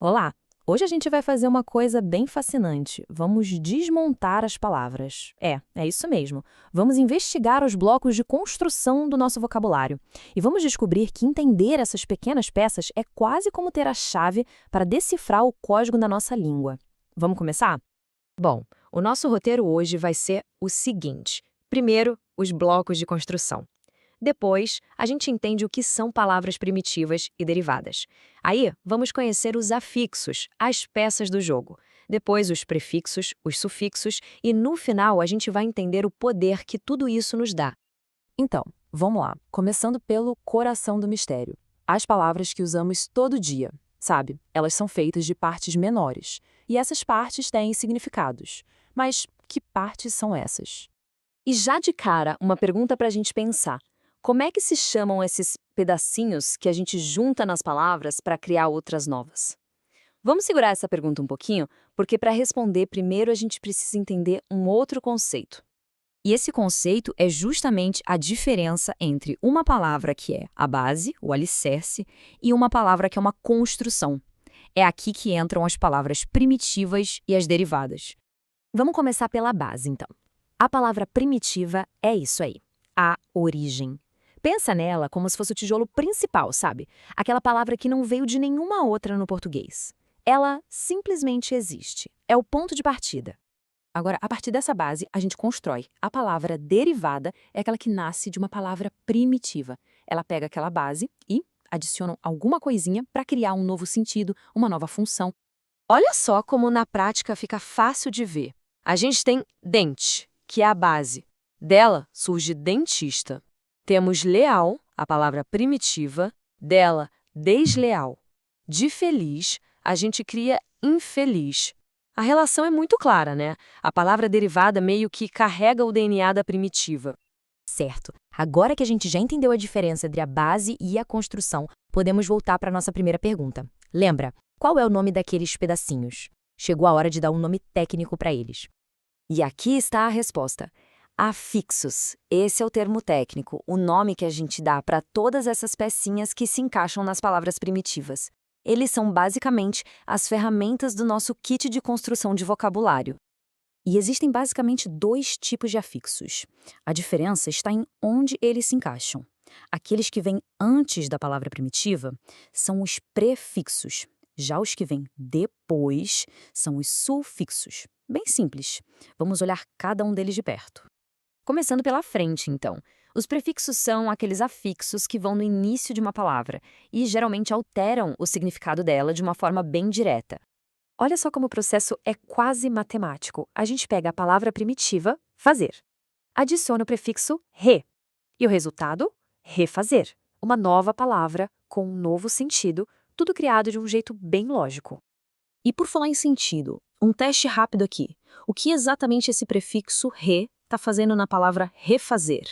Olá! Hoje a gente vai fazer uma coisa bem fascinante. Vamos desmontar as palavras. É isso mesmo. Vamos investigar os blocos de construção do nosso vocabulário. E vamos descobrir que entender essas pequenas peças é quase como ter a chave para decifrar o código da nossa língua. Vamos começar? Bom, o nosso roteiro hoje vai ser o seguinte: primeiro, os blocos de construção. Depois, a gente entende o que são palavras primitivas e derivadas. Aí, vamos conhecer os afixos, as peças do jogo. Depois, os prefixos, os sufixos e, no final, a gente vai entender o poder que tudo isso nos dá. Então, vamos lá. Começando pelo coração do mistério. As palavras que usamos todo dia, sabe? Elas são feitas de partes menores. E essas partes têm significados. Mas que partes são essas? E já de cara, uma pergunta para a gente pensar. Como é que se chamam esses pedacinhos que a gente junta nas palavras para criar outras novas? Vamos segurar essa pergunta um pouquinho, porque para responder, primeiro a gente precisa entender um outro conceito. E esse conceito é justamente a diferença entre uma palavra que é a base, o alicerce, e uma palavra que é uma construção. É aqui que entram as palavras primitivas e as derivadas. Vamos começar pela base, então. A palavra primitiva é isso aí, a origem. Pensa nela como se fosse o tijolo principal, sabe? Aquela palavra que não veio de nenhuma outra no português. Ela simplesmente existe. É o ponto de partida. Agora, a partir dessa base, a gente constrói. A palavra derivada é aquela que nasce de uma palavra primitiva. Ela pega aquela base e adiciona alguma coisinha para criar um novo sentido, uma nova função. Olha só como na prática fica fácil de ver. A gente tem dente, que é a base. Dela surge dentista. Temos leal, a palavra primitiva, dela desleal. De feliz, a gente cria infeliz. A relação é muito clara, né? A palavra derivada meio que carrega o DNA da primitiva. Certo. Agora que a gente já entendeu a diferença entre a base e a construção, podemos voltar para a nossa primeira pergunta. Lembra, qual é o nome daqueles pedacinhos? Chegou a hora de dar um nome técnico para eles. E aqui está a resposta. Afixos. Esse é o termo técnico, o nome que a gente dá para todas essas pecinhas que se encaixam nas palavras primitivas. Eles são basicamente as ferramentas do nosso kit de construção de vocabulário. E existem basicamente dois tipos de afixos. A diferença está em onde eles se encaixam. Aqueles que vêm antes da palavra primitiva são os prefixos. Já os que vêm depois são os sufixos. Bem simples. Vamos olhar cada um deles de perto. Começando pela frente, então. Os prefixos são aqueles afixos que vão no início de uma palavra e geralmente alteram o significado dela de uma forma bem direta. Olha só como o processo é quase matemático. A gente pega a palavra primitiva, fazer, adiciona o prefixo re, e o resultado, refazer. Uma nova palavra com um novo sentido, tudo criado de um jeito bem lógico. E por falar em sentido, um teste rápido aqui. O que exatamente esse prefixo re está fazendo na palavra refazer?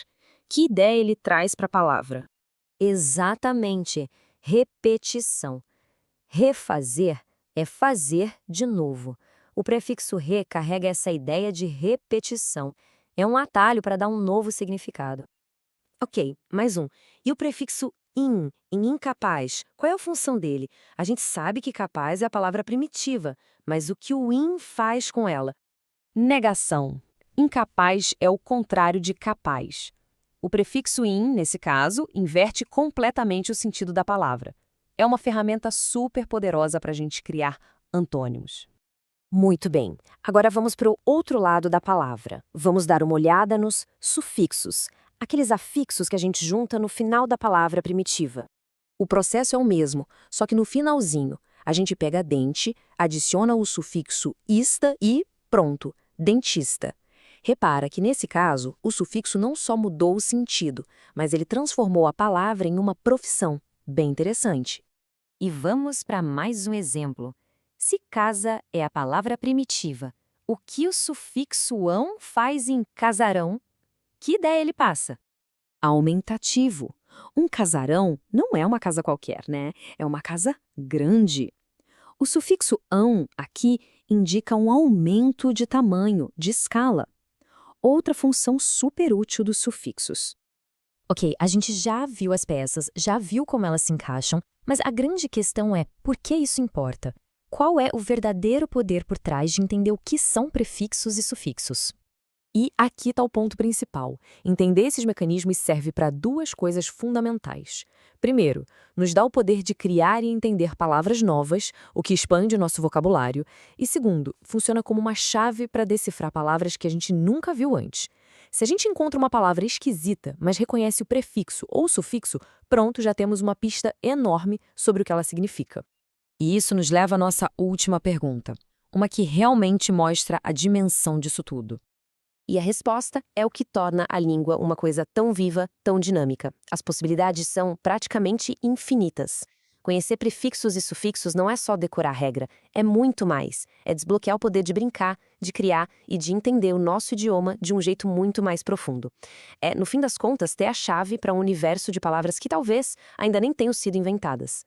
Que ideia ele traz para a palavra? Exatamente, repetição. Refazer é fazer de novo. O prefixo re carrega essa ideia de repetição. É um atalho para dar um novo significado. Ok, mais um. E o prefixo in, em incapaz, qual é a função dele? A gente sabe que capaz é a palavra primitiva, mas o que o in faz com ela? Negação. Incapaz é o contrário de capaz. O prefixo in, nesse caso, inverte completamente o sentido da palavra. É uma ferramenta super poderosa para a gente criar antônimos. Muito bem. Agora vamos para o outro lado da palavra. Vamos dar uma olhada nos sufixos, aqueles afixos que a gente junta no final da palavra primitiva. O processo é o mesmo, só que no finalzinho, a gente pega dente, adiciona o sufixo ista e pronto, dentista. Repara que, nesse caso, o sufixo não só mudou o sentido, mas ele transformou a palavra em uma profissão. Bem interessante. E vamos para mais um exemplo. Se casa é a palavra primitiva, o que o sufixo ão faz em casarão? Que ideia ele passa? Aumentativo. Um casarão não é uma casa qualquer, né? É uma casa grande. O sufixo ão aqui indica um aumento de tamanho, de escala. Outra função super útil dos sufixos. Ok, a gente já viu as peças, já viu como elas se encaixam, mas a grande questão é por que isso importa? Qual é o verdadeiro poder por trás de entender o que são prefixos e sufixos? E aqui está o ponto principal. Entender esses mecanismos serve para duas coisas fundamentais. Primeiro, nos dá o poder de criar e entender palavras novas, o que expande o nosso vocabulário. E segundo, funciona como uma chave para decifrar palavras que a gente nunca viu antes. Se a gente encontra uma palavra esquisita, mas reconhece o prefixo ou sufixo, pronto, já temos uma pista enorme sobre o que ela significa. E isso nos leva à nossa última pergunta, uma que realmente mostra a dimensão disso tudo. E a resposta é o que torna a língua uma coisa tão viva, tão dinâmica. As possibilidades são praticamente infinitas. Conhecer prefixos e sufixos não é só decorar regra, é muito mais. É desbloquear o poder de brincar, de criar e de entender o nosso idioma de um jeito muito mais profundo. É, no fim das contas, ter a chave para um universo de palavras que talvez ainda nem tenham sido inventadas.